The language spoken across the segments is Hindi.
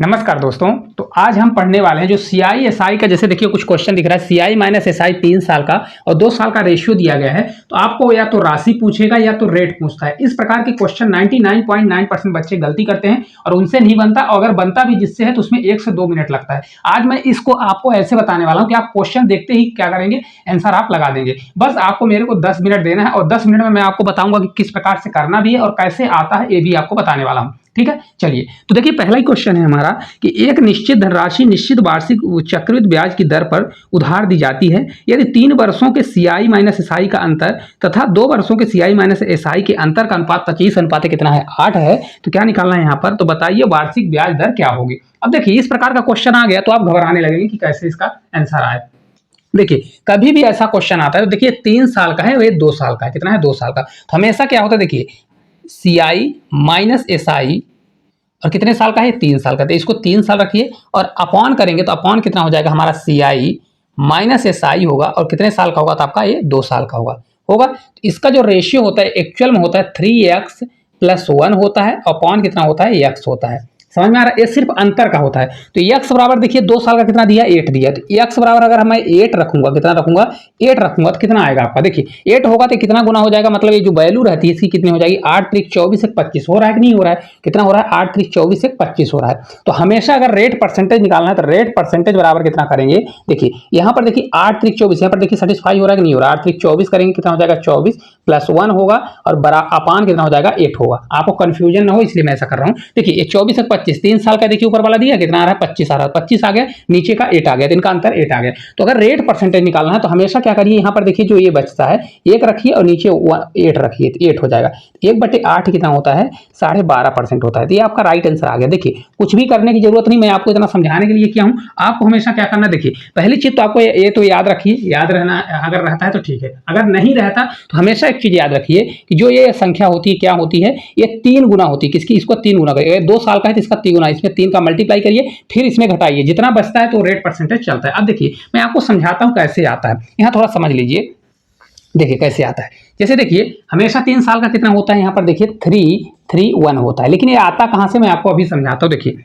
नमस्कार दोस्तों। तो आज हम पढ़ने वाले हैं जो सीआई एसआई का, जैसे देखिए कुछ क्वेश्चन दिख रहा है सीआई माइनस एसआई 3 साल का और 2 साल का रेशियो दिया गया है। तो आपको या तो राशि पूछेगा या तो रेट पूछता है। इस प्रकार के क्वेश्चन 99.9% बच्चे गलती करते हैं और उनसे नहीं बनता, और अगर बनता भी जिससे है तो उसमें 1 से 2 मिनट लगता है। आज मैं इसको आपको ऐसे बताने वाला हूँ कि आप क्वेश्चन देखते ही क्या करेंगे, आंसर आप लगा देंगे। बस आपको मेरे को 10 मिनट देना है और 10 मिनट में मैं आपको बताऊंगा कि किस प्रकार से करना भी है और कैसे आता है, ये भी आपको बताने वाला हूँ। ठीक है, चलिए। तो देखिए पहला ही क्वेश्चन है हमारा कि एक निश्चित धनराशि निश्चित वार्षिक चक्रवृद्धि ब्याज की दर पर उधार दी जाती है यदि 3 वर्षों के सीआई माइनस एसआई का अंतर तथा 2 वर्षों के सीआई माइनस एसआई के अंतर का अनुपात 25 अनुपात कितना है, 8 है। तो क्या निकालना है यहाँ पर, तो बताइए वार्षिक ब्याज दर क्या होगी। अब देखिए इस प्रकार का क्वेश्चन आ गया तो आप घबराने लगेंगे कि कैसे इसका आंसर आए। देखिए कभी भी ऐसा क्वेश्चन आता है तो देखिए 3 साल का है, वे 2 साल का है, कितना है 2 साल का। तो हमेशा क्या होता है, देखिए सीआई माइनस एसआई और कितने साल का है, 3 साल का। तो इसको 3 साल रखिए और अपॉन करेंगे तो अपॉन कितना हो जाएगा हमारा, सीआई माइनस एसआई होगा और कितने साल का होगा, तो आपका ये 2 साल का होगा। तो इसका जो रेशियो होता है एक्चुअल में होता है 3x+1 होता है, अपॉन कितना होता है, x होता है। समझ में आ रहा है, ये सिर्फ अंतर का होता है। तो x बराबर देखिए 2 साल का कितना दिया, 8 दिया। तो x बराबर अगर मैं 8 रखूंगा, कितना रखूंगा, 8 रखूंगा, तो कितना आएगा आपका, देखिए 8 होगा तो कितना गुना हो जाएगा, मतलब ये जो वैल्यू रहती है इसकी कितनी हो जाएगी, 8 त्रिक 24 एक 25 हो रहा है कि नहीं हो रहा है, कितना हो रहा है, 8 त्रिक 24 एक 25 हो रहा है। तो हमेशा अगर रेट परसेंटेज निकालना है तो रेट परसेंटेज बराबर कितना करेंगे, देखिए यहाँ पर देखिए 8 त्रिक 24, यहाँ पर देखिए सेटिस्फाई हो रहा है कि नहीं हो रहा, 8 त्रिक 24 करेंगे कितना हो जाएगा, 24 +1 होगा और बड़ा अपान कितना हो जाएगा, 8 होगा। आपको कंफ्यूजन ना हो इसलिए मैं ऐसा कर रहा हूँ। देखिए ये 24 एक 25, 3 साल का देखिए ऊपर वाला दिया कितना आ रहा है, 25 आ रहा है, 25 आ गया, नीचे का 8 आ गया, तो इनका अंतर 8 आ गया। तो अगर रेट परसेंटेज निकालना है तो हमेशा क्या करिए, यहाँ पर देखिए जो ये बचता है 1 रखिए और नीचे 8 रखिए, तो 8 हो जाएगा। 1/8 कितना होता है, 12.5% होता है। तो ये आपका राइट आंसर आ गया। देखिए कुछ भी करने की जरूरत नहीं, मैं आपको इतना समझाने के लिए किया हूँ। आपको हमेशा क्या करना, देखिए पहली चीज तो आपको ये तो याद रखिए, याद रहना अगर रहता है तो ठीक है, अगर नहीं रहता तो हमेशा एक चीज याद रखिए कि जो ये संख्या होती है क्या होती है, ये 3 गुना होती है। किसकी, इसको 3 गुना करिए। 2 साल का है तो इसका 3 गुना, इसमें 3 का मल्टीप्लाई करिए, फिर इसमें घटाइए, जितना बचता है तो रेट परसेंटेज चलता है। अब देखिए मैं आपको समझाता हूं कैसे आता है, यहाँ थोड़ा समझ लीजिए। देखिए कैसे आता है, जैसे देखिए हमेशा 3 साल का कितना होता है, यहाँ पर देखिए 331 होता है, लेकिन ये आता कहाँ से मैं आपको अभी समझाता हूँ। देखिए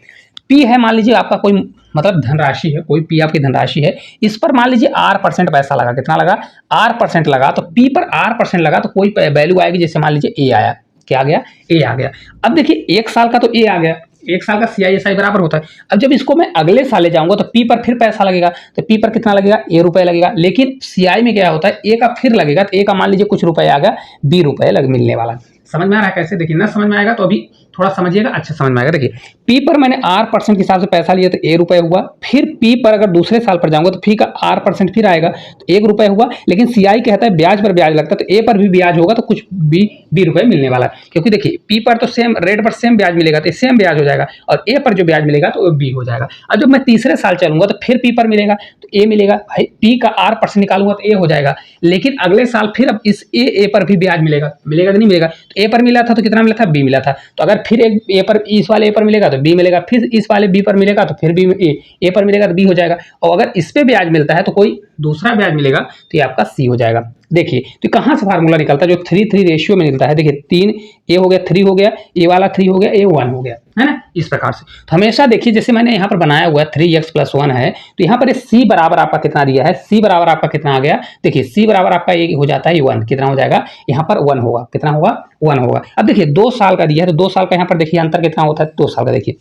पी है, मान लीजिए आपका कोई मतलब धनराशि है, कोई पी आपकी धनराशि है, इस पर मान लीजिए R% पैसा लगा, कितना लगा, R% लगा। तो पी पर R% लगा तो कोई वैल्यू आएगी, जैसे मान लीजिए ए आया, क्या आ गया, ए आ गया। अब देखिए 1 साल का तो ए आ गया, 1 साल का सीआई एसआई बराबर होता है। अब जब इसको मैं अगले साल ले जाऊंगा तो पी पर फिर पैसा लगेगा, तो पी पर कितना लगेगा, ए रुपए लगेगा। लेकिन सीआई में क्या होता है, ए का फिर लगेगा, तो ए का मान लीजिए कुछ रुपए आ गया, बी रुपए मिलने वाला। समझ में आ रहा है कैसे, देखिए ना समझ में आएगा तो अभी थोड़ा समझिएगा, अच्छा समझ में आएगा। देखिए पी पर मैंने R% के हिसाब से पैसा लिया तो ए रुपए हुआ, फिर पी पर अगर दूसरे साल पर जाऊंगा तो पी का R% फिर आएगा तो 1 रुपए हुआ। लेकिन सीआई कहता है ब्याज पर ब्याज लगता है, तो ए पर भी ब्याज होगा तो कुछ बी रुपए मिलने वाला है, क्योंकि देखिए पी पर तो सेम रेट पर सेम ब्याज मिलेगा तो सेम ब्याज हो जाएगा, और ए पर जो ब्याज मिलेगा तो बी हो जाएगा। अब जब मैं तीसरे साल चलूंगा तो फिर पी पर मिलेगा तो ए मिलेगा, भाई पी का R% निकालूंगा तो ए हो जाएगा। लेकिन अगले साल फिर अब इस ए पर भी ब्याज मिलेगा, मिलेगा कि नहीं मिलेगा, तो ए पर मिला था तो कितना मिला था, बी मिला था। तो अगर फिर एक ए पर, इस वाले ए पर मिलेगा तो बी मिलेगा, फिर इस वाले बी पर मिलेगा तो फिर बी, ए पर मिलेगा तो बी हो जाएगा। और अगर इस पे ब्याज मिलता है तो कोई दूसरा ब्याज मिलेगा तो ये आपका सी हो जाएगा। देखिए तो कहां से फार्मूला निकलता है, जो 3:3 रेशियो में निकलता है। देखिए 3 ए हो गया, 3 हो गया, ए वाला 3 हो गया, ए 1 हो गया, है ना, इस प्रकार से। तो हमेशा देखिए जैसे मैंने यहाँ पर बनाया हुआ है 3x+1 है, तो यहाँ पर सी बराबर आपका कितना दिया है, सी बराबर आपका कितना आ गया, देखिए सी बराबर आपका ये हो जाता है 1, कितना हो जाएगा, यहाँ पर 1 होगा, कितना होगा, 1 होगा। अब देखिए 2 साल का दिया है तो 2 साल का यहाँ पर देखिए अंतर कितना होता है, 2 साल का। देखिए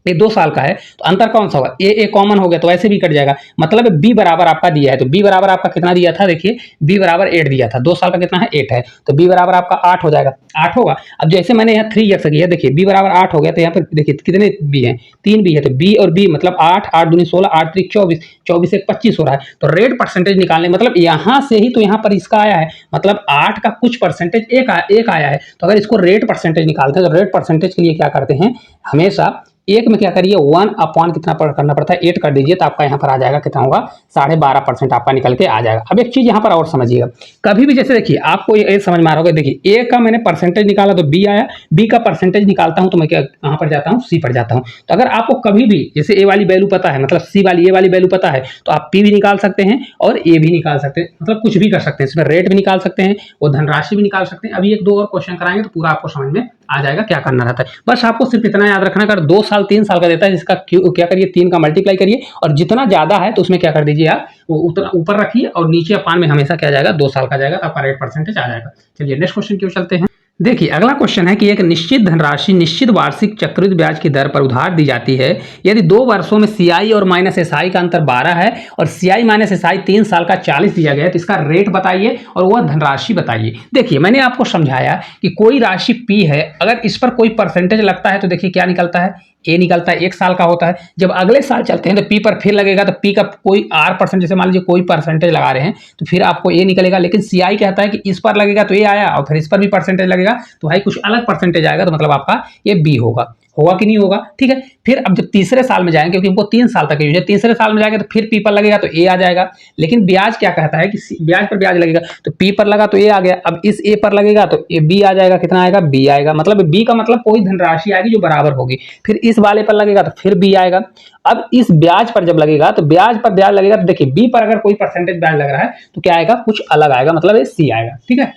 ये 2 साल का है तो अंतर कौन सा होगा, ए कॉमन हो गया तो ऐसे भी कट जाएगा। मतलब बी बराबर आपका दिया है, तो बी बराबर आपका कितना दिया था, देखिए बी बराबर 8 दिया था, 2 साल का कितना है, 8 है, तो बी बराबर आपका 8 हो जाएगा, 8 होगा। अब जैसे मैंने यहाँ 3x किया, देखिए बी बराबर 8 हो गया, तो यहाँ पर देखिए कितने बी हैं, 3 बी है, तो बी और बी मतलब 8, 8 दूनी 16, 8 त्रिक 24, 24 एक 25 हो रहा है। तो रेट परसेंटेज निकालने मतलब यहाँ से ही तो यहाँ पर इसका आया है, मतलब 8 का कुछ परसेंटेज एक आया है। तो अगर इसको रेट परसेंटेज निकालते हैं तो रेट परसेंटेज के लिए क्या करते हैं, हमेशा एक में क्या करिए 1 अपॉन कितना करना पड़ता है, 8 कर दीजिए, तो आपका यहाँ पर आ जाएगा कितना होगा, 12.5% आपका निकल के आ जाएगा। अब एक चीज यहाँ पर और समझिएगा, कभी भी जैसे देखिए आपको ये समझ में आ रहा होगा, देखिए ए का मैंने परसेंटेज निकाला तो बी आया, बी का परसेंटेज निकालता हूँ तो मैं क्या कहाँ पर जाता हूँ, सी पर जाता हूँ। तो अगर आपको कभी भी जैसे ए वाली वैल्यू पता है, मतलब सी वाली ए वाली वैल्यू पता है, तो आप पी भी निकाल सकते हैं और ए भी निकाल सकते हैं, मतलब कुछ भी कर सकते हैं, इसमें रेट भी निकाल सकते हैं, वो धनराशि भी निकाल सकते हैं। अभी 1-2 और क्वेश्चन कराएंगे तो पूरा आपको समझ में आ जाएगा, क्या करना रहता है। बस आपको सिर्फ इतना याद रखना, अगर 2 साल 3 साल का देता है, जिसका क्या करिए 3 का मल्टीप्लाई करिए, और जितना ज्यादा है तो उसमें क्या कर दीजिए आप, वो उतना ऊपर रखिए और नीचे अपान में हमेशा क्या जाएगा 2 साल का जाएगा, आपका रेट परसेंटेज आ जाएगा। चलिए नेक्स्ट क्वेश्चन की ओर चलते हैं। देखिए अगला क्वेश्चन है कि एक निश्चित धनराशि निश्चित वार्षिक चक्रवृद्धि ब्याज की दर पर उधार दी जाती है यदि 2 वर्षों में सीआई और माइनस एसआई का अंतर 12 है और सीआई माइनस एसआई 3 साल का 40 दिया गया है, तो इसका रेट बताइए और वह धनराशि बताइए। देखिए मैंने आपको समझाया कि कोई राशि पी है, अगर इस पर कोई परसेंटेज लगता है तो देखिए क्या निकलता है, ए निकलता है, 1 साल का होता है। जब अगले साल चलते हैं तो पी पर फिर लगेगा, तो पी का कोई आर परसेंट, जैसे मान लीजिए कोई परसेंटेज लगा रहे हैं तो फिर आपको ए निकलेगा। लेकिन सीआई कहता है कि इस पर लगेगा तो ए आया और फिर इस पर भी परसेंटेज लगेगा तो भाई कुछ अलग परसेंटेज आएगा, तो मतलब आपका ये बी होगा। होगा कि नहीं होगा, ठीक है। फिर अब जब तीसरे साल में जाएंगे, क्योंकि हमको 3 साल तक यूज है, तीसरे साल में जाएंगे तो फिर पी पर लगेगा तो ए आ जाएगा। लेकिन ब्याज क्या कहता है कि ब्याज पर ब्याज लगेगा, तो पी पर लगा तो ए आ गया, अब इस ए पर लगेगा तो ए बी आ जाएगा। कितना आएगा, बी आएगा। मतलब बी का मतलब कोई धनराशि आएगी जो बराबर होगी, फिर इस वाले पर लगेगा तो फिर बी आएगा। अब इस ब्याज पर जब लगेगा तो ब्याज पर ब्याज लगेगा, तो देखिए बी पर अगर कोई परसेंटेज ब्याज लग रहा है तो क्या आएगा, कुछ अलग आएगा, मतलब ये सी आएगा, ठीक है।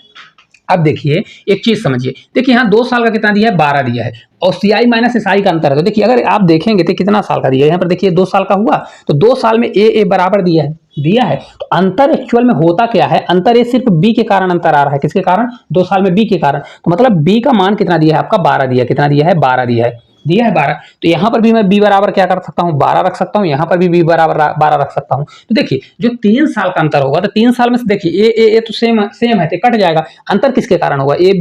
अब देखिए एक चीज समझिए, देखिए यहाँ 2 साल का कितना दिया है, 12 दिया है और सीआई माइनस एसआई का अंतर है। तो देखिए अगर आप देखेंगे तो कितना साल का दिया है, यहाँ पर देखिए 2 साल का हुआ तो 2 साल में ए बराबर दिया है। तो अंतर एक्चुअल में होता क्या है, अंतर ये सिर्फ बी के कारण अंतर आ रहा है। किसके कारण, 2 साल में बी के कारण। तो मतलब बी का मान कितना दिया है आपका, 12 दिया है। कितना दिया है, 12 दिया है 12। तो यहां पर भी मैं बी बराबर क्या कर सकता हूं, 12 रख सकता हूं, यहां पर भी बी बराबर 12 रख सकता हूं। तो देखिए जो 3 साल का अंतर होगा, तो 3 साल में से देखिए ए तो सेम है तो कट जाएगा। अंतर किसके कारण होगा, ए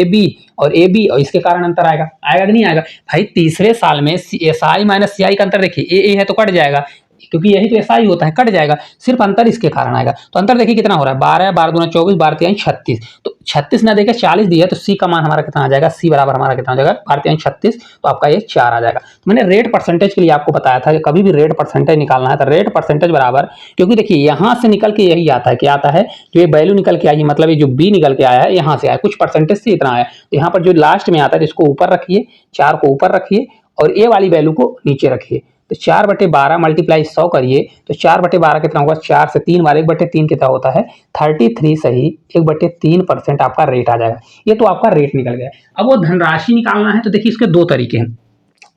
बी और ए बी, और इसके कारण अंतर आएगा कि नहीं आएगा भाई। तीसरे साल में एस आई माइनस सी आई का अंतर देखिए ए है तो कट जाएगा, क्योंकि यही तो ऐसा ही होता है, कट जाएगा। सिर्फ अंतर इसके कारण आएगा। तो अंतर देखिए कितना हो रहा है, 12 12 दूना 24, 12 3 36। तो 36 ना देकर 40 दिया, तो सी का मान हमारा कितना आ जाएगा, सी बराबर हमारा कितना हो जाएगा, 12 3 36। तो आपका ये 4 आ जाएगा। तो मैंने रेट परसेंटेज के लिए आपको बताया था कि कभी भी रेट परसेंटेज निकालना है तो रेट परसेंटेज बराबर, क्योंकि देखिए यहां से निकल के यही आता है, क्या आता है, जो ये वैल्यू निकल के आई, मतलब ये जो बी निकल के आया है यहाँ से आया, कुछ परसेंटेज से इतना आया। तो यहाँ पर जो लास्ट में आता है इसको ऊपर रखिए, 4 को ऊपर रखिए और ए वाली वैल्यू को नीचे रखिए। तो 4/12 मल्टीप्लाई 100 करिए तो 4/12 कितना होगा, 4 से 3 बार 1/3 कितना होता है, 33 सही 1/3% आपका रेट आ जाएगा। ये तो आपका रेट निकल गया। अब वो धनराशि निकालना है तो देखिए इसके 2 तरीके हैं।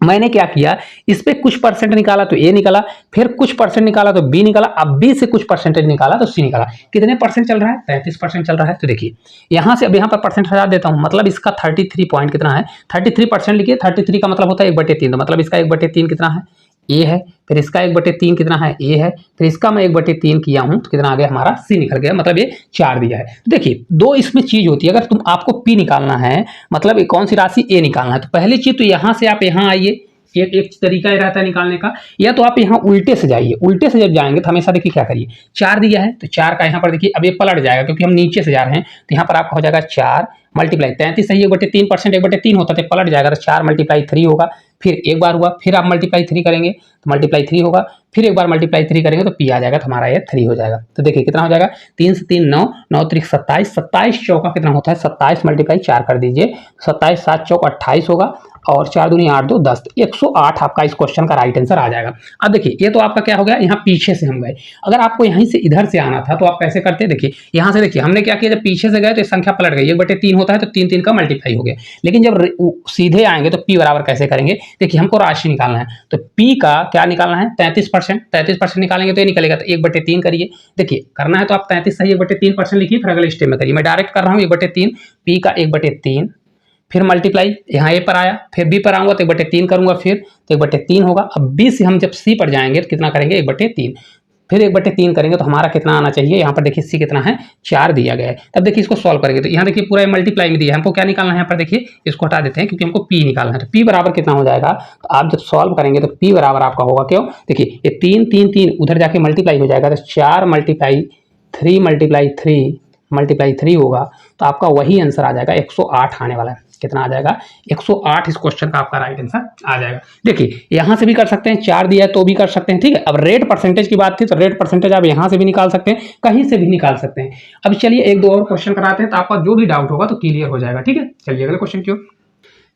मैंने क्या किया, इस पे कुछ परसेंट निकाला तो ए निकला, फिर कुछ परसेंट निकाला तो बी निकला, अब बी से कुछ परसेंटेज निकाला तो सी निकला। कितने परसेंट चल रहा है, 33% चल रहा है। तो देखिए यहां से अब यहाँ पर परसेंट हटा देता हूं, मतलब इसका 33 पॉइंट कितना है, 33% लिखिए। 33 का मतलब होता है 1/3, तो मतलब इसका 1/3 कितना है, ए है। फिर इसका 1/3 कितना है, ए है। फिर इसका मैं 1/3 किया हूं तो कितना आ गया हमारा, सी निकल गया, मतलब ये 4 दिया है। तो देखिए 2 इसमें चीज होती है, अगर तुम आपको पी निकालना है, मतलब कौन सी राशि, ए निकालना है, तो पहली चीज तो यहां से आप यहां आइए, एक तरीका ही रहता है निकालने का, या तो आप यहाँ उल्टे से जाइए। उल्टे से जब जाएंगे तो हमेशा देखिए क्या करिए, 4 दिया है तो 4 का यहाँ पर देखिए अब ये पलट जाएगा, क्योंकि हम नीचे से जा रहे हैं। तो यहाँ पर आपका हो जाएगा 4 मल्टीप्लाई 33 सही 1/3%, 1/3 होता है पलट जाएगा, तो 4 मल्टीप्लाई 3 होगा। फिर एक बार हुआ, फिर आप मल्टीप्लाई 3 करेंगे तो मल्टीप्लाई 3 होगा, फिर एक बार मल्टीप्लाई 3 करेंगे तो पी आ जाएगा, तो हमारा ये 3 हो जाएगा। तो देखिए कितना हो जाएगा, 3 से 3 9, 9 3 27, 27 चौका कितना होता है, 27 मल्टीप्लाई 4 कर दीजिए, 27 7 चौक 28 होगा और 4 दूनी 8 2 10, 108 आपका इस क्वेश्चन का राइट आंसर आ जाएगा। अब देखिए ये तो आपका क्या हो गया, यहाँ पीछे से हम गए। अगर आपको यहीं से इधर से आना था तो आप कैसे करते, देखिए यहाँ से देखिए हमने क्या किया, जब पीछे से गए तो संख्या पलट गई, 1/3 होता है तो 3 3 का मल्टीप्लाई हो गया। लेकिन जब सीधे आएंगे तो पी बराबर कैसे करेंगे, देखिए हमको राशि निकालना है तो पी का क्या निकालना है, 33% निकालेंगे तो ये निकलेगा, तो 1/3 करिए। देखिए करना है तो आप 33 सही 1/3% लिखिए, फिर अगले स्टेप में करिए। मैं डायरेक्ट कर रहा हूँ 1/3, पी का 1/3, फिर मल्टीप्लाई यहाँ ए पर आया, फिर बी पर आऊंगा तो 1/3 करूंगा, फिर तो 1/3 होगा। अब बी से हम जब सी पर जाएंगे तो कितना करेंगे, 1/3, फिर 1/3 करेंगे तो हमारा कितना आना चाहिए, यहाँ पर देखिए सी कितना है, 4 दिया गया है। तब देखिए इसको सॉल्व करेंगे तो यहाँ देखिए पूरा मल्टीप्लाई में दिया है, हमको क्या निकालना है, यहाँ पर देखिए इसको हटा देते हैं क्योंकि हमको पी निकालना है। तो पी बराबर कितना हो जाएगा, तो आप जब सॉल्व करेंगे तो पी बराबर आपका होगा, क्यों, देखिए ये 3 3 3 उधर जाके मल्टीप्लाई हो जाएगा, तो 4 मल्टीप्लाई 3 मल्टीप्लाई 3 होगा, तो आपका वही आंसर आ जाएगा, 108 आने वाला है। कितना आ जाएगा, 108 इस क्वेश्चन का आपका राइट आंसर आ जाएगा। देखिए यहां से भी कर सकते हैं, 4 दिया है तो भी कर सकते हैं, ठीक है। अब रेट परसेंटेज की बात थी तो रेट परसेंटेज आप यहां से भी निकाल सकते हैं, कहीं से भी निकाल सकते हैं। अब चलिए 1 2 और क्वेश्चन कराते हैं तो आपका जो भी डाउट होगा तो क्लियर हो जाएगा, ठीक है। चलिए अगले क्वेश्चन की ओर।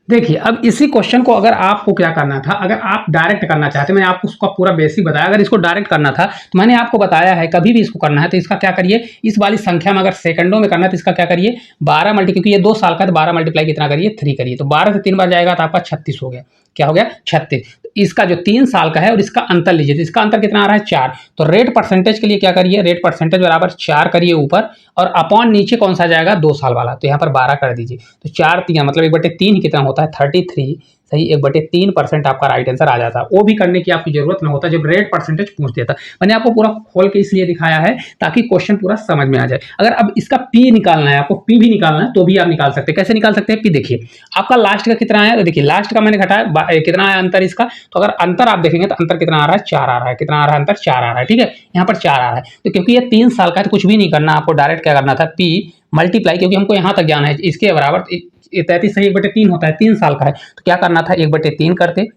देखिए, अब इसी क्वेश्चन को अगर आपको क्या करना था, अगर आप डायरेक्ट करना चाहते, मैंने आपको उसका पूरा बेसिक बताया, अगर इसको डायरेक्ट करना था तो मैंने आपको बताया है कभी भी इसको करना है तो इसका क्या करिए, इस वाली संख्या में अगर सेकंडों में करना है तो इसका क्या करिए 12 मल्टी, क्योंकि ये 2 साल का है तो 12 मल्टीप्लाई कितना करिए 3 करिए, तो 12 से 3 बार जाएगा तो आपका 36 हो गया। क्या हो गया 36। तो इसका जो 3 साल का है और इसका अंतर लीजिए, तो इसका अंतर कितना आ रहा है 4। तो रेट परसेंटेज के लिए क्या करिए, रेट परसेंटेज बराबर 4 करिए ऊपर और अपॉन नीचे कौन सा जाएगा 2 साल वाला, तो यहाँ पर 12 कर दीजिए। तो 4 3 मतलब 1/3 ही कितना होता है 33, सही 1/3% आपका राइट आंसर आ जाता है। वो भी करने की आपकी जरूरत ना होता जब रेट परसेंटेज पूछ देता। मैंने आपको पूरा खोल के इसलिए दिखाया है ताकि क्वेश्चन पूरा समझ में आ जाए। अगर अब इसका पी निकालना है, आपको पी भी निकालना है तो भी आप निकाल सकते हैं। कैसे निकाल सकते हैं, पी देखिए आपका लास्ट का कितना है, तो देखिए लास्ट का मैंने घटाया कितना है अंतर इसका, तो अगर अंतर आप देखेंगे तो अंतर कितना आ रहा है 4 आ रहा है, कितना आ रहा है अंतर 4 आ रहा है, ठीक है यहाँ पर 4 आ रहा है। तो क्योंकि ये 3 साल का है तो कुछ भी नहीं करना, आपको डायरेक्ट क्या करना था पी मल्टीप्लाई, क्योंकि हमको यहाँ तक जाना है इसके बराबर 33 सही 1/3 होता है, 3 साल का है तो क्या करना था 1/3 करते,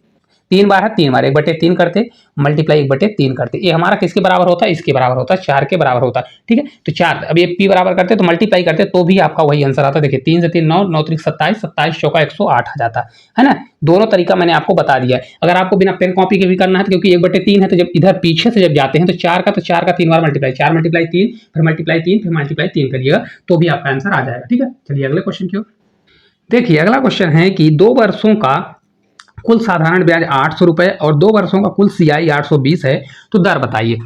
3 बार है 3 बार 1/3 करते मल्टीप्लाई 1/3 करते, ये हमारा किसके बराबर होता है, इसके बराबर होता है 4 के बराबर होता है, ठीक है। तो 4 अब ये पी बराबर करते तो मल्टीप्लाई करते तो भी आपका वही आंसर आता है। देखिए 3 से 3 9, 9 3 27, 27 चौका 108 आ जाता है ना। दोनों तरीका मैंने आपको बता दिया है। अगर आपको बिना पेन कॉपी के भी करना है तो क्योंकि 1/3 है तो जब इधर पीछे से जब जाते हैं तो 4 का 3 बार मल्टीप्लाई, 4 मल्टीप्लाई 3 फिर मल्टीप्लाई 3 फिर मल्टीप्लाई 3 करिएगा तो भी आपका आंसर आ जाएगा, ठीक है। चलिए अगले क्वेश्चन की ओर देखिए। अगला क्वेश्चन है कि 2 वर्षों का कुल साधारण ब्याज 800 रुपए और 2 वर्षों का कुल सीआई 820 है, तो दर बताइए।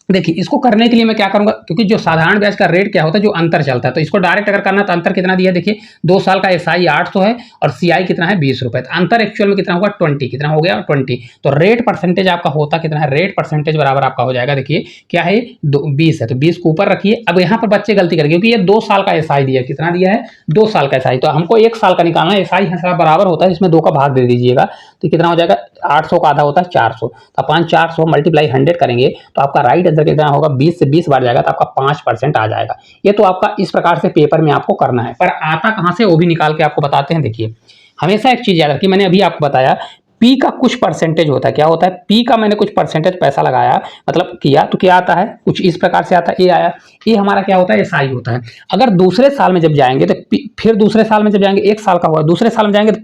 देखिए इसको करने के लिए मैं क्या करूंगा, क्योंकि जो साधारण ब्याज का रेट क्या होता है जो अंतर चलता है, तो इसको डायरेक्ट अगर करना तो अंतर कितना दिया है देखिए 2 साल का एसआई 800 है और सीआई कितना है 20 रुपए, तो अंतर एक्चुअल में कितना होगा 20, कितना हो गया 20। तो रेट परसेंटेज आपका होता कितना है, रेट परसेंटेज बराबर आपका हो जाएगा, देखिए क्या है 20 है तो 20 को ऊपर रखिए। अब यहाँ पर बच्चे गलती करेंगे क्योंकि ये 2 साल का एसआई दिया है, कितना दिया है 2 साल का एसआई, तो हमको 1 साल का निकालना है। एसआई बराबर होता है इसमें 2 का भाग दे दीजिएगा तो कितना हो जाएगा 800 का आधा होता है 400, तो अपन 400 मल्टीप्लाई 100 करेंगे तो आपका राइट आंसर कितना होगा 20 से 20 बार जाएगा तो आपका 5% आ जाएगा। ये तो आपका इस प्रकार से पेपर में आपको करना है, पर आता कहां से वो भी निकाल के आपको बताते हैं। देखिए हमेशा एक चीज याद रखिए, मैंने अभी आपको बताया पी का कुछ परसेंटेज होता है, क्या होता है पी का मैंने कुछ परसेंटेज पैसा लगाया मतलब किया तो क्या आता है कुछ इस प्रकार से आता है, ये आया, ये हमारा क्या होता है एसआई होता है। अगर दूसरे साल में जब जाएंगे तो फिर दूसरे साल में जब जाएंगे 1 साल का हुआ, दूसरे साल में जाएंगे तो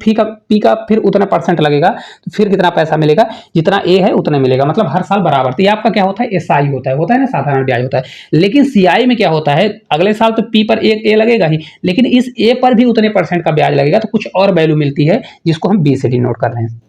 पी का फिर उतना परसेंट लगेगा तो फिर कितना पैसा मिलेगा, जितना ए है उतना मिलेगा, मतलब हर साल बराबर। तो ये आपका क्या होता है एसआई होता है ना, साधारण ब्याज होता है। लेकिन सीआई में क्या होता है अगले साल तो पी पर एक ए लगेगा ही, लेकिन इस ए पर भी उतने परसेंट का ब्याज लगेगा, तो कुछ और वैल्यू मिलती है जिसको हम बी से डिनोट कर रहे हैं।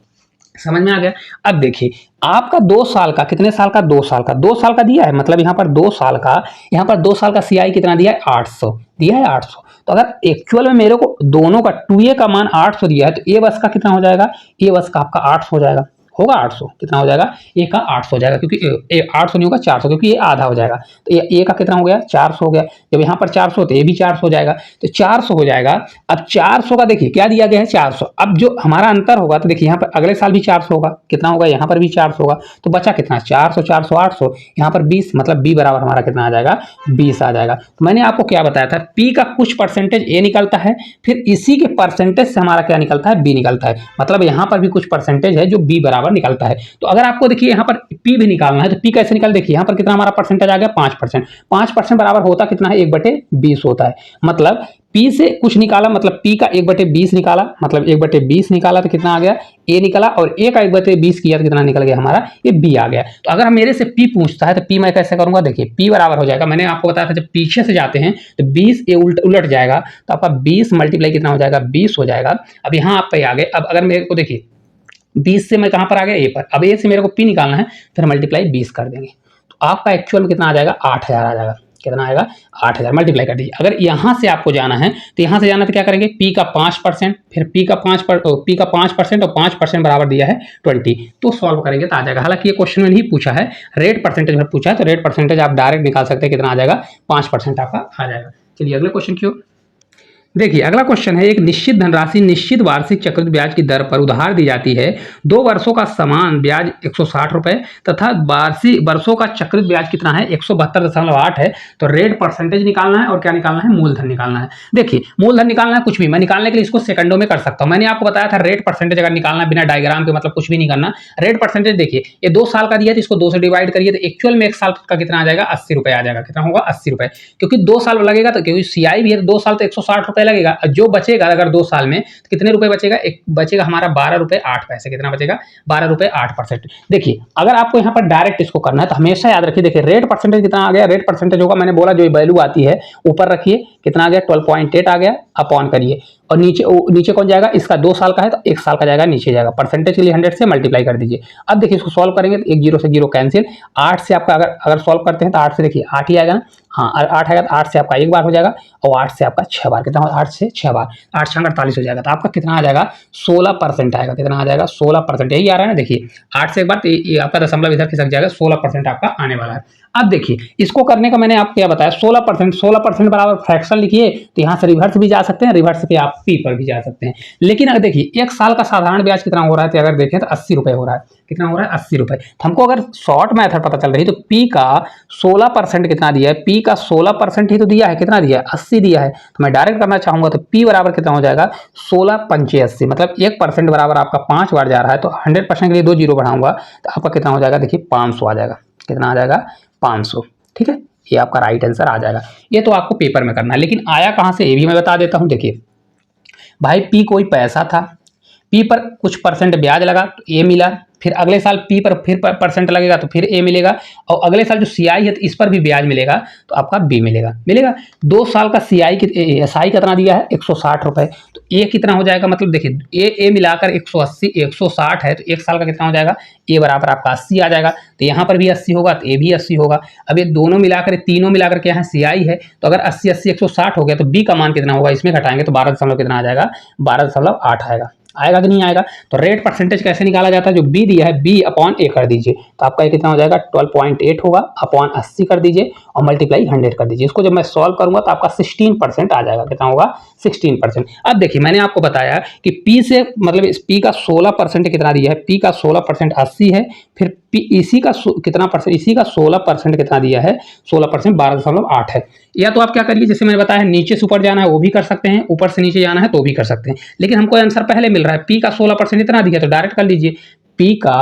समझ में आ गया। अब देखिए आपका 2 साल का, कितने साल का 2 साल का, 2 साल का दिया है, मतलब यहाँ पर 2 साल का, यहाँ पर 2 साल का सीआई कितना दिया है 800 दिया है 800। तो अगर एक्चुअल में मेरे को दोनों का 2a का मान 800 दिया है तो ए बस का कितना हो जाएगा, ए बस का आपका 800 हो जाएगा, होगा 800, कितना हो जाएगा ए का 800 हो जाएगा, क्योंकि 800 नहीं होगा 400, क्योंकि ये आधा हो जाएगा तो ए का कितना हो गया 400 हो गया। जब यहाँ पर 400 तो ये भी 400 हो जाएगा, तो 400 हो जाएगा। अब 400 का देखिए क्या दिया गया है 400, अब जो हमारा अंतर होगा तो देखिए यहाँ पर अगले साल भी 400 होगा, कितना होगा यहाँ पर भी 400 होगा, तो बचा कितना 400 400 800, यहाँ पर 20, मतलब बी बराबर हमारा कितना आ जाएगा 20 आ जाएगा। तो मैंने आपको क्या बताया था पी का कुछ परसेंटेज ए निकलता है, फिर इसी के परसेंटेज से हमारा क्या निकलता है बी निकलता है, मतलब यहाँ पर भी कुछ परसेंटेज है जो बी बराबर निकलता है। तो अगर आपको देखिए यहाँ पर पी भी निकालना है तो पी कैसे निकल, देखिए यहाँ पर कितना हमारा परसेंटेज आ गया 5%, 5% बराबर होता कितना है 1/20 होता है, मतलब पी से कुछ निकाला मतलब पी का 1/20 निकाला, मतलब 1/20 निकाला तो कितना आ गया ए निकला, और ए का 1/20 किया तो कितना निकल गया हमारा ये बी आ गया। तो अगर मेरे से पी पूछता है तो पी मैं कैसे करूंगा, देखिए पी बराबर हो जाएगा, मैंने आपको बताया था जब पीछे से जाते हैं तो 20 ए उलट जाएगा तो आपका 20 मल्टीप्लाई कितना हो जाएगा 20 हो जाएगा। अब यहाँ आप पे आ गए, अब अगर मेरे को देखिए 20 से मैं कहां पर आ गया ए पर, अब ए से मेरे को पी निकालना है फिर मल्टीप्लाई 20 कर देंगे तो आपका एक्चुअल में कितना आ जाएगा 8000 आ जाएगा, कितना आएगा 8000 मल्टीप्लाई कर दीजिए। अगर यहां से आपको जाना है तो यहां से जाना तो क्या करेंगे पी का 5%, फिर पी का 5% और 5% बराबर दिया है 20, तो सॉल्व करेंगे तो आ जाएगा। हालांकि ये क्वेश्चन में नहीं पूछा है, रेट परसेंटेज में पूछा है, तो रेट परसेंटेज आप डायरेक्ट निकाल सकते हैं, कितना आ जाएगा 5% आपका आ जाएगा। चलिए अगले क्वेश्चन की ओर देखिए। अगला क्वेश्चन है एक निश्चित धनराशि निश्चित वार्षिक चक्रवृद्धि ब्याज की दर पर उधार दी जाती है, 2 वर्षों का समान ब्याज 160 रुपए तथा वार्षिक वर्षों का चक्रवृद्धि ब्याज कितना है 172.8 है। तो रेट परसेंटेज निकालना है और क्या निकालना है मूलधन निकालना है। देखिए मूलधन निकालना है कुछ भी, मैं निकालने के लिए इसको सेकंडों में कर सकता हूं। मैंने आपको बताया था रेट परसेंटेज अगर निकालना है बिना डायग्राम के, मतलब कुछ भी नहीं करना। रेट परसेंटेज देखिए ये 2 साल का दिया है तो इसको 2 से डिवाइड करिए तो एक्चुअल में 1 साल का कितना आ जाएगा 80 रुपए आ जाएगा, कितना होगा 80 रुपए, क्योंकि 2 साल लगेगा तो क्योंकि सीआई भी है 2 साल तो 160 रुपए रुपए लगेगा, जो बचेगा अगर 2 साल में तो कितने रुपए बचेगा, एक बचेगा हमारा 12 रुपए 8 पैसे। कितना बचेगा, 12 रुपए 8%। देखिए अगर आपको यहाँ पर डायरेक्ट इसको करना है तो हमेशा याद रखिए, देखिए रेट परसेंटेज कितना आ गया, रेट परसेंटेज होगा, मैंने बोला जो वैल्यू आती है ऊपर रखिए, कितना आ गया 12.8 आ गया, अपॉन करिए और नीचे कौन जाएगा, इसका 2 साल का है तो 1 साल का जाएगा, नीचे जाएगा, परसेंटेज के लिए 100 से मल्टीप्लाई कर दीजिए। अब देखिए इसको सॉल्व करेंगे तो एक जीरो से जीरो कैंसिल, 8 से आपका अगर सॉल्व करते हैं तो 8 से देखिए 8 ही आएगा ना, हाँ 8 आएगा तो 8 से आपका एक बार हो जाएगा और 8 से आपका 6 बार, कितना 8 से 6 बार, 8 6 48 हो जाएगा, तो आपका कितना आ जाएगा 16% आएगा। कितना आ जाएगा 16%, यही आ रहा है ना, देखिए 8 से एक बार तो ये आपका दशमलव इधर खिसक जाएगा, 16% आपका आने वाला है। अब देखिए इसको करने का मैंने आपको क्या बताया, 16% बराबर फ्रैक्शन लिखिए तो यहाँ से रिवर्स भी जा सकते हैं, रिवर्स से आप पी पर भी जा सकते हैं। लेकिन अगर देखिए 1 साल का साधारण ब्याज कितना हो रहा है, तो अगर देखें तो 80 रुपए हो रहा है। कितना हो रहा है 80 रुपए। तो हमको अगर शॉर्ट मेथड पता चल रही तो पी का 16% कितना दिया है, पी का 16% ही तो दिया है, कितना दिया है 80 दिया है। तो मैं डायरेक्ट करना चाहूंगा तो पी बराबर कितना हो जाएगा 16 पंचे 80, मतलब 1% बराबर आपका 5 बार जा रहा है, तो 100% के लिए 2 जीरो बढ़ाऊंगा तो आपका कितना हो जाएगा, देखिए 500 आ जाएगा। कितना आ जाएगा 500, ठीक है, ये आपका राइट आंसर आ जाएगा। ये तो आपको पेपर में करना है, लेकिन आया कहां से ये भी मैं बता देता हूं। देखिए भाई पी कोई पैसा था, पी पर कुछ परसेंट ब्याज लगा तो ए मिला, फिर अगले साल पी पर फिर परसेंट लगेगा तो फिर ए मिलेगा, और अगले साल जो सीआई है तो इस पर भी ब्याज मिलेगा तो आपका बी मिलेगा। 2 साल का सीआई एसआई कितना दिया है 160 रुपए, तो ए कितना हो जाएगा, मतलब देखिए ए मिलाकर 180 160 है, तो 1 साल का कितना हो जाएगा, ए बराबर आपका 80 आ जाएगा। तो यहाँ पर भी 80 होगा तो ए भी 80 होगा। अब ये दोनों मिलाकर तीनों मिलाकर के यहाँ सीआई है, तो अगर 80 80 160 हो गया तो बी का मान कितना होगा, इसमें घटाएंगे तो 12 कितना आ जाएगा 12.8 आएगा कि नहीं आएगा। तो रेट परसेंटेज कैसे निकाला जाता है, जो बी दिया है बी अपॉन ए कर दीजिए, तो आपका ये कितना हो जाएगा 12.8 होगा, अपॉन 80 कर दीजिए और मल्टीप्लाई 100 कर दीजिए। इसको जब मैं सॉल्व करूंगा तो आपका 16% आ जाएगा। कितना होगा 16%। अब देखिए मैंने आपको बताया कि पी से मतलब इस पी का 16% कितना दिया है, पी का 16% 80 है, फिर पी इसी का कितना परसेंट, इसी का 16% कितना दिया है, 16% 12.8 है। या तो आप क्या करिए, जैसे मैंने बताया नीचे से ऊपर जाना है वो भी कर सकते हैं, ऊपर से नीचे जाना है तो भी कर सकते हैं, लेकिन हमको आंसर पहले मिल रहा है, पी का 16% इतना दिया तो डायरेक्ट कर लीजिए। पी का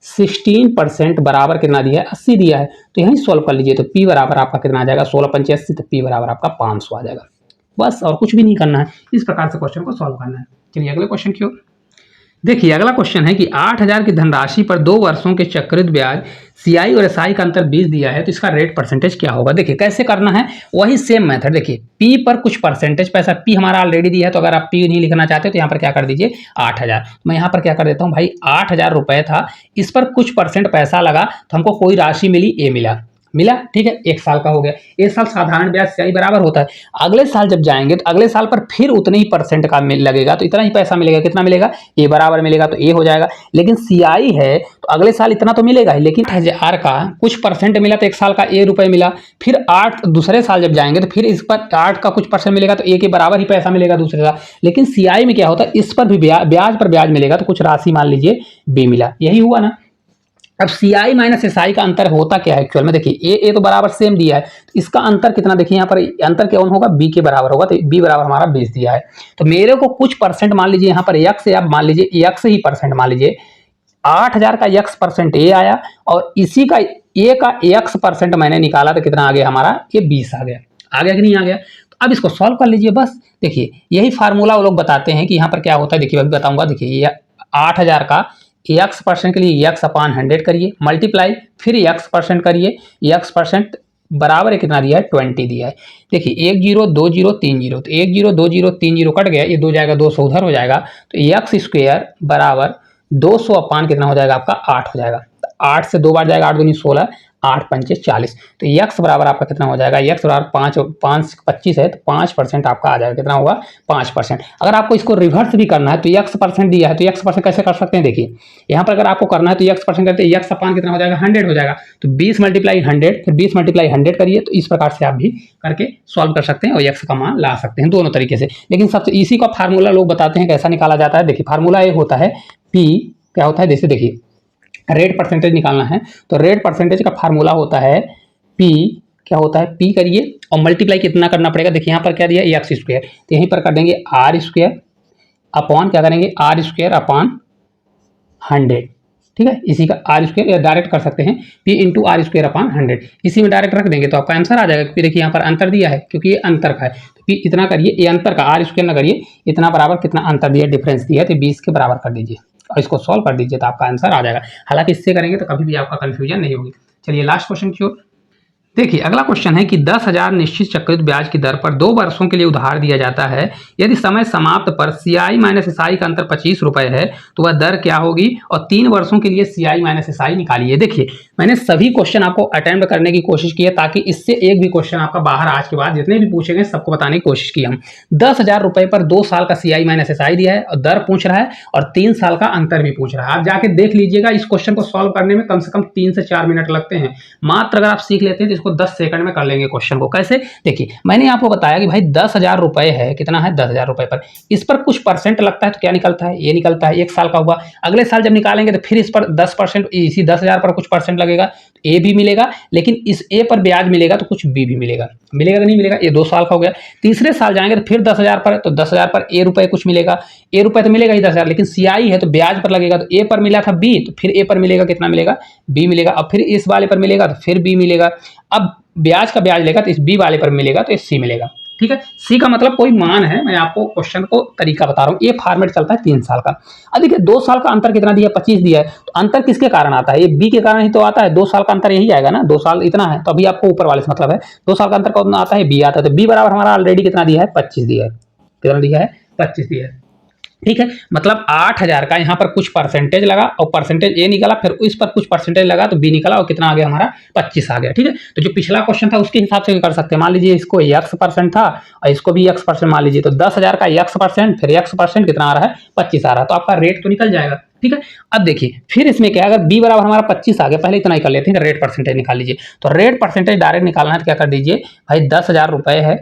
16% बराबर कितना दिया है 80 दिया है, तो यहीं सॉल्व कर लीजिए, तो पी बराबर आपका कितना आ जाएगा 16 पंचे 80, तो पी बराबर आपका 500 आ जाएगा। बस और कुछ भी नहीं करना है, इस प्रकार से क्वेश्चन को सॉल्व करना है। चलिए अगले क्वेश्चन की ओर देखिए। अगला क्वेश्चन है कि 8000 की धनराशि पर 2 वर्षों के चक्रित ब्याज सीआई और एसआई का अंतर 20 दिया है, तो इसका रेट परसेंटेज क्या होगा। देखिए कैसे करना है, वही सेम मेथड। देखिए पी पर कुछ परसेंटेज पैसा, पी हमारा ऑलरेडी दिया है, तो अगर आप पी नहीं लिखना चाहते तो यहाँ पर क्या कर दीजिए 8000। मैं यहाँ पर क्या कर देता हूँ भाई, 8000 रुपए था, इस पर कुछ परसेंट पैसा लगा तो हमको कोई राशि मिली, ए मिला, ठीक है, 1 साल का हो गया। 1 साल साधारण ब्याज सीआई बराबर होता है। अगले साल जब जाएंगे तो अगले साल पर फिर उतने ही परसेंट का लगेगा, तो इतना ही पैसा मिलेगा। कितना मिलेगा, ए बराबर मिलेगा तो ए हो जाएगा। लेकिन सीआई है तो अगले साल इतना तो मिलेगा ही, लेकिन 8000 का कुछ परसेंट मिला तो 1 साल का ए रुपए मिला, फिर 8 दूसरे साल जब जाएंगे तो फिर इस पर 8 का कुछ परसेंट मिलेगा तो ए के बराबर ही पैसा मिलेगा दूसरे साल। लेकिन सीआई में क्या होता है, इस पर भी ब्याज पर ब्याज मिलेगा, तो कुछ राशि मान लीजिए बी मिला, यही हुआ ना। अब सीआई माइनस एसआई का अंतर होता क्या है एक्चुअल में, देखिए ए तो बराबर सेम दिया है, तो इसका अंतर कितना, देखिए यहाँ पर अंतर क्या होगा, बी के बराबर होगा, तो बी बराबर हमारा 20 दिया है। तो मेरे को कुछ परसेंट मान लीजिए यहाँ पर एक्स से, आप मान लीजिए एक्स ही परसेंट मान लीजिए, 8000 का एक्स परसेंट ए आया और इसी का ए का एक्स परसेंट मैंने निकाला तो कितना आ गया हमारा, ये 20 आ गया कि नहीं आ गया। तो अब इसको सॉल्व कर लीजिए बस। देखिए यही फार्मूला वो लोग बताते हैं कि यहाँ पर क्या होता है, देखिए अभी बताऊंगा। देखिए ये 8000 का एक्स परसेंट के लिए एक्स अपॉन 100 करिए, मल्टीप्लाई फिर एक्स परसेंट करिए, एक्स परसेंट बराबर है कितना दिया है 20 दिया है। देखिए 1 0 2 0 3 0, तो 1 0 2 0 3 0 कट गया, ये 2 जाएगा 200 उधर हो जाएगा, तो एक्स स्क्वायर बराबर 200 अपान कितना हो जाएगा आपका 8 हो जाएगा। 8 से 2 बार जाएगा, 8 दूनी 16, 8 पंचे 40, तो एक्स बराबर आपका कितना हो जाएगा, एक्स बराबर 5 25 है तो 5% आपका आ जाएगा। कितना होगा 5%। अगर आपको इसको रिवर्स भी करना है तो एक्स परसेंट दिया है, तो एक्स परसेंट कैसे कर सकते हैं, देखिए यहाँ पर अगर आपको करना है तो एक्स परसेंट करते हैं, एक्स अपान कितना हो जाएगा 100 हो जाएगा, तो 20 मल्टीप्लाई 100, फिर 20 मल्टीप्लाई 100 करिए, तो इस प्रकार से आप भी करके सॉल्व कर सकते हैं और एक्स का मान ला सकते हैं दोनों तरीके से। लेकिन सबसे इसी का फार्मूला लोग बताते हैं कैसा निकाला जाता है। देखिए फार्मूला एक होता है पी, क्या होता है, जैसे देखिए रेट परसेंटेज निकालना है तो रेट परसेंटेज का फार्मूला होता है पी, क्या होता है पी करिए और मल्टीप्लाई कितना करना पड़ेगा, देखिए यहाँ पर क्या दिया एक्स स्क्वायर, तो यहीं पर कर देंगे आर स्क्वायर अपॉन क्या करेंगे आर स्क्वायर अपॉन 100, ठीक है। इसी का आर स्क्वायर या डायरेक्ट कर सकते हैं P into R square upon 100, इसी में डायरेक्ट रख देंगे तो आपका आंसर आ जाएगा। क्योंकि देखिए यहाँ पर अंतर दिया है, क्योंकि ये अंतर का है, तो इतना करिए, ये अंतर का आर स्क्वायर ना करिए, इतना बराबर कितना अंतर दिया, डिफरेंस दिया, तो 20 के बराबर कर दीजिए और इसको सॉल्व कर दीजिए तो आपका आंसर आ जाएगा। हालांकि इससे करेंगे तो कभी भी आपका कंफ्यूजन नहीं होगी। चलिए लास्ट क्वेश्चन की ओर देखिए। अगला क्वेश्चन है कि 10,000 निश्चित चक्रवृद्धि ब्याज की दर पर 2 वर्षों के लिए उधार दिया जाता है। यदि समय समाप्त पर CI माइनस SI का अंतर 25 रुपए है तो वह दर क्या होगी, और 3 वर्षों के लिए CI माइनस SI निकालिए। देखिए मैंने सभी क्वेश्चन आपको अटेम्प्ट करने की कोशिश की है ताकि इससे एक भी क्वेश्चन आपका बाहर आज के बाद जितने भी पूछेंगे सबको बताने की कोशिश की हम। 10,000 रुपए पर 2 साल का CI माइनस SI दिया है और दर पूछ रहा है, और 3 साल का अंतर भी पूछ रहा है। आप जाके देख लीजिएगा, इस क्वेश्चन को सॉल्व करने में कम से कम 3 से 4 मिनट लगते हैं मात्र। अगर आप सीख लेते हैं तो इसको 10 सेकंड में कर लेंगे क्वेश्चन को। कैसे? देखिए मैंने आपको बताया कि भाई 10,000 रुपए है, कितना है 10,000 रुपए पर, इस पर कुछ परसेंट लगता है तो क्या निकलता है, ये निकलता है 1 साल का हुआ। अगले साल जब निकालेंगे तो फिर इस पर 10%, इसी 10,000 पर कुछ परसेंट लगेगा, ए भी मिलेगा, लेकिन इस ए पर ब्याज मिलेगा तो कुछ बी भी मिलेगा। मिलेगा कि नहीं मिलेगा, ये 2 साल का हो गया। तीसरे साल जाएंगे तो फिर 10,000 पर, तो 10,000 पर ए रुपए कुछ मिलेगा, ए रुपए तो मिलेगा ही 10,000, लेकिन CI है तो ब्याज पर लगेगा, तो ए पर मिला था बी, तो फिर ए पर मिलेगा कितना मिलेगा, बी मिलेगा। अब फिर इस वाले पर मिलेगा तो फिर बी मिलेगा। अब ब्याज का ब्याज लेगा तो इस बी वाले पर मिलेगा तो इस सी मिलेगा। ठीक है, सी का मतलब कोई मान है, मैं आपको क्वेश्चन को तरीका बता रहा हूँ। ये फॉर्मेट चलता है 3 साल का। अब देखिए 2 साल का अंतर कितना दिया, 25 दिया है, तो अंतर किसके कारण आता है, ये बी के कारण ही तो आता है। 2 साल का अंतर यही आएगा ना, 2 साल इतना है, तो अभी आपको ऊपर वाले से मतलब है 2 साल का अंतर कौन आता है, बी आता है। तो बी बराबर हमारा ऑलरेडी कितना दिया है, 25 दिया है। कितना दिया है, 25 दिया है। ठीक है, मतलब 8,000 का यहाँ पर कुछ परसेंटेज लगा और परसेंटेज ए निकला, फिर इस पर कुछ परसेंटेज लगा तो बी निकला, और कितना आ गया हमारा 25 आ गया। ठीक है, तो जो पिछला क्वेश्चन था उसके हिसाब से कर सकते हैं। मान लीजिए इसको x% था और इसको भी x% मान लीजिए, तो 10,000 का x%, फिर x% कितना आ रहा है, 25 आ रहा है, तो आपका रेट तो निकल जाएगा। ठीक है, अब देखिए फिर इसमें क्या है, अगर बी बराबर हमारा 25 आ गया, पहले इतना ही कर लेते हैं, रेट परसेंटेज निकाल लीजिए। तो रेट परसेंटेज डायरेक्ट निकालना है तो क्या कर दीजिए भाई, 10,000 रुपए है,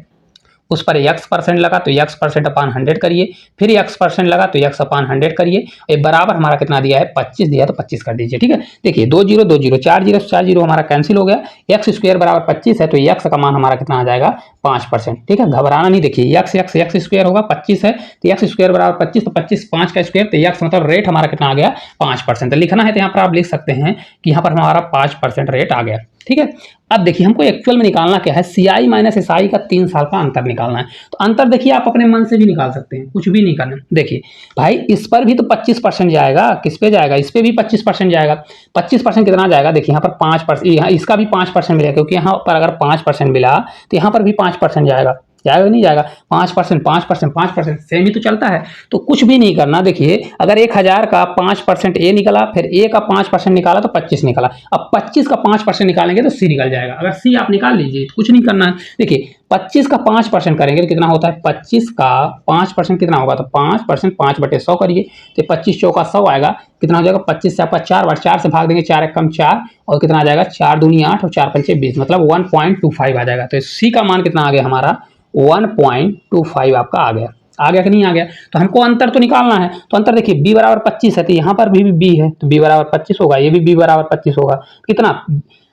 उस पर x% लगा तो x% अपान 100 करिए, फिर x% लगा तो x अपान 100 करिए, ये बराबर हमारा कितना दिया है, 25 दिया है, तो 25 कर दीजिए। ठीक है, देखिए 2 0 2 0 4 0 4 0 हमारा कैंसिल हो गया। x स्क्वायर बराबर 25 है तो x का मान हमारा कितना आ जाएगा, 5%। ठीक है, घबराना नहीं, देखिए x स्क्वायर होगा, 25 है तो x स्क्वायर बराबर 25, तो 25 5 का स्क्वायर, तो x मतलब रेट हमारा कितना आ गया, 5%। तो लिखना है तो यहाँ पर आप लिख सकते हैं कि यहाँ पर हमारा 5% रेट आ गया। ठीक है, अब देखिए हमको एक्चुअल में निकालना क्या है, CI माइनस SI का 3 साल का अंतर निकालना है। तो अंतर देखिए आप अपने मन से भी निकाल सकते हैं, कुछ भी नहीं करना। देखिए भाई इस पर भी तो 25% जाएगा, किस पे जाएगा, इस पे भी 25% जाएगा। 25% कितना जाएगा, देखिए यहाँ पर 5%, यहाँ इसका भी 5% मिलेगा, क्योंकि यहाँ पर अगर 5% मिला तो यहाँ पर भी 5% जाएगा। जाएगा नहीं जाएगा, 5% 5% 5% सेम ही तो चलता है। तो कुछ भी नहीं करना, देखिए अगर 1,000 का 5% ए निकला, फिर ए का 5% निकाला तो 25 निकला। अब 25 का 5% निकालेंगे तो सी निकल जाएगा। अगर सी आप निकाल लीजिए तो कुछ नहीं करना है। देखिए 25 का 5% करेंगे तो कितना होता है, 25 का 5% कितना होगा, तो 5% 5/100 करिए, तो 25 चौका 100 आएगा। कितना हो जाएगा, 25 से आपका 4 बार 4 से भाग देंगे, 4 एकम 4, और कितना आ जाएगा 4 दूनी 8 और 4 पंचे 20, मतलब 1.25 आ जाएगा। तो सी का मान कितना आ गया हमारा, 1.25 आपका आ गया। आ गया कि नहीं आ गया, तो हमको अंतर तो निकालना है। तो अंतर देखिए b बराबर 25 है, तो यहाँ पर भी b है, तो b बराबर 25 होगा, ये भी b बराबर 25 होगा। कितना,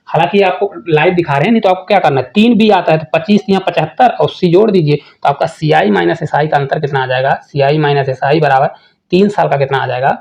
हालांकि आपको लाइव दिखा रहे हैं, नहीं तो आपको क्या करना है, 3b आता है तो 25 यहाँ 75 और c जोड़ दीजिए, तो आपका CI माइनस SI का अंतर कितना आ जाएगा, CI माइनस SI बराबर 3 साल का कितना आ जाएगा,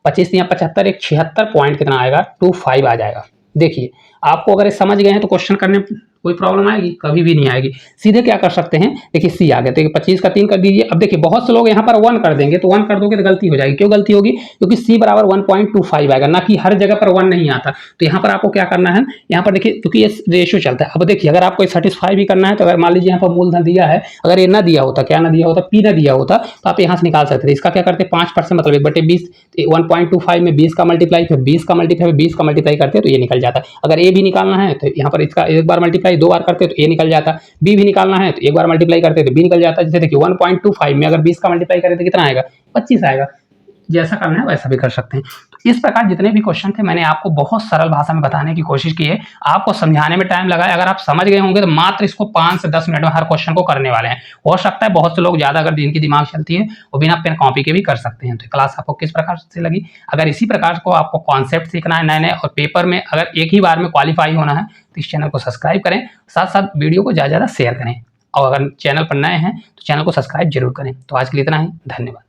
25 यहाँ 75, एक 76 पॉइंट कितना आएगा, 25 आ जाएगा। देखिए आपको अगर समझ गए हैं तो क्वेश्चन करने में कोई प्रॉब्लम आएगी, कभी भी नहीं आएगी। सीधे क्या कर सकते हैं, देखिए सी आ गया, तो 25 का 3 कर दीजिए। अब देखिए बहुत से लोग यहाँ पर 1 कर देंगे, तो 1 कर दोगे तो गलती हो जाएगी। क्यों गलती होगी, क्योंकि सी बराबर 1.25 आएगा, ना कि हर जगह पर 1 नहीं आता। तो यहाँ पर आपको क्या करना है, यहाँ पर देखिए क्योंकि ये रेशियो चलता है। अब देखिए अगर आपको सेटिस्फाई भी करना है, तो अगर मान लीजिए यहाँ पर मूलधन दिया है, अगर ये ना दिया होता, क्या ना दिया होता, पी ना दिया होता, तो आप यहाँ से निकाल सकते थे। इसका क्या करते, 5% मतलब 1/20, 1.25 में 20 का मल्टीप्लाई, फिर 20 का मल्टीप्लाई, 20 का मल्टीप्लाई करते तो ये निकल जाता। अगर ए भी निकालना है तो यहाँ पर इसका एक बार मल्टीप्लाई 2 बार करते तो ए निकल जाता। बी भी निकालना है तो एक बार मल्टीप्लाई करते तो बी निकल जाता। जैसे देखिए 1.25 में अगर 20 का मल्टीप्लाई करें तो कितना आएगा, 25 आएगा। जैसा करना है वैसा भी कर सकते हैं। तो इस प्रकार जितने भी क्वेश्चन थे मैंने आपको बहुत सरल भाषा में बताने की कोशिश की है। आपको समझाने में टाइम लगा है, अगर आप समझ गए होंगे तो मात्र इसको 5 से 10 मिनट में हर क्वेश्चन को करने वाले हैं। हो सकता है बहुत से लोग ज्यादा अगर जिनकी दिमाग चलती है वो बिना पेन कॉपी के भी कर सकते हैं। तो क्लास आपको किस प्रकार से लगी, अगर इसी प्रकार को आपको कॉन्सेप्ट सीखना है नए नए और पेपर में अगर एक ही बार में क्वालिफाई होना है तो इस चैनल को सब्सक्राइब करें, साथ साथ वीडियो को ज़्यादा शेयर करें, और अगर चैनल पर नए हैं तो चैनल को सब्सक्राइब जरूर करें। तो आज के लिए इतना ही, धन्यवाद।